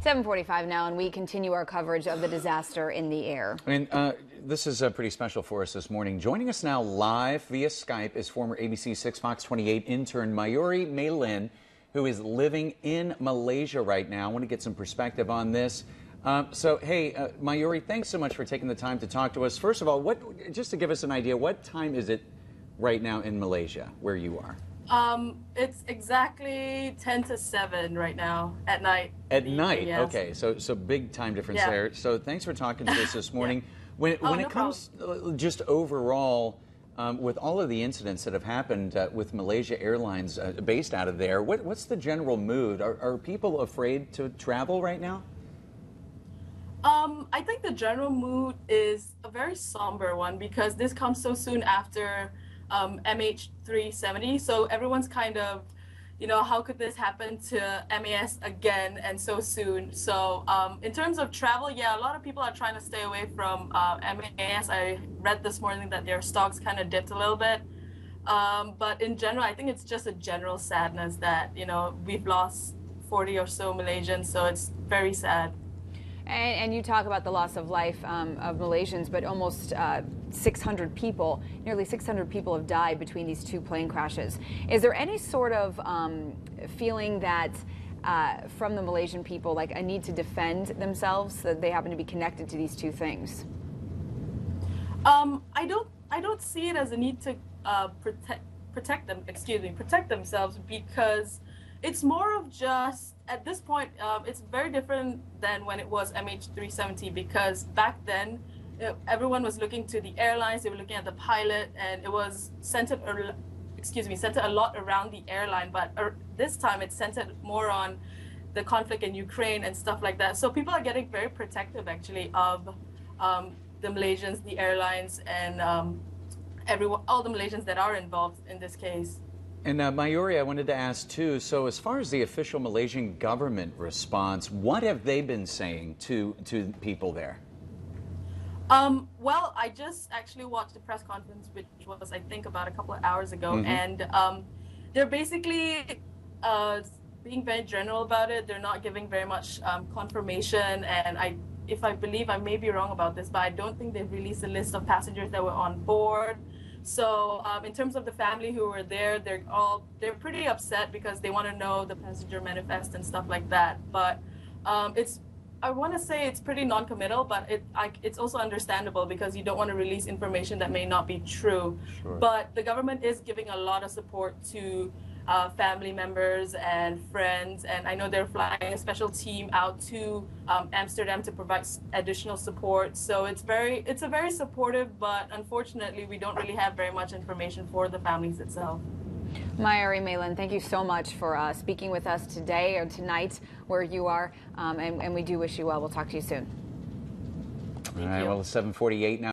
7:45 now, and we continue our coverage of the disaster in the air. And this is pretty special for us this morning. Joining us now live via Skype is former ABC6 Fox 28 intern Mayuri Mei Lin, who is living in Malaysia right now. I want to get some perspective on this. Hey, Mayuri, thanks so much for taking the time to talk to us. First of all, just to give us an idea, what time is it right now in Malaysia, where you are? It's exactly 10 to 7 right now at night. At night, yes. Okay. So big time difference there. So thanks for talking to us this morning. Yeah. When it comes just overall, with all of the incidents that have happened with Malaysia Airlines based out of there, what's the general mood? Are people afraid to travel right now? I think the general mood is a very somber one because this comes so soon after MH17. So everyone's kind of, how could this happen to MAS again and so soon? So in terms of travel, yeah, a lot of people are trying to stay away from MAS. I read this morning that their stocks kind of dipped a little bit. But in general, I think it's just a general sadness that, we've lost 40 or so Malaysians. So it's very sad. And you talk about the loss of life of Malaysians, but almost 600 people, nearly 600 people have died between these two plane crashes. Is there any sort of feeling that from the Malaysian people, like a need to defend themselves, that they happen to be connected to these two things? I don't see it as a need to protect themselves, because it's more of just, at this point, it's very different than when it was MH17, because back then, everyone was looking to the airlines, they were looking at the pilot, and it was centered a lot around the airline, but this time it's centered more on the conflict in Ukraine and stuff like that. So people are getting very protective, actually, of the Malaysians, the airlines, and all the Malaysians that are involved in this case. And Mayuri, I wanted to ask too, so as far as the official Malaysian government response, what have they been saying to people there? Well, I just actually watched the press conference, which was, I think, about a couple of hours ago, and they're basically being very general about it. They're not giving very much confirmation, and if I believe, I may be wrong about this, but I don't think they've released a list of passengers that were on board. So in terms of the family who were there, they're pretty upset because they want to know the passenger manifest and stuff like that. But I want to say it's pretty non-committal, but it's also understandable because you don't want to release information that may not be true. Sure. But the government is giving a lot of support to family members and friends, and I know they're flying a special team out to Amsterdam to provide additional support. So it's a very supportive, but unfortunately we don't really have very much information for the families itself. Mayuri Mei Lin, thank you so much for speaking with us today or tonight where you are, and we do wish you well. We'll talk to you soon. All right, well, it's 7:48 now.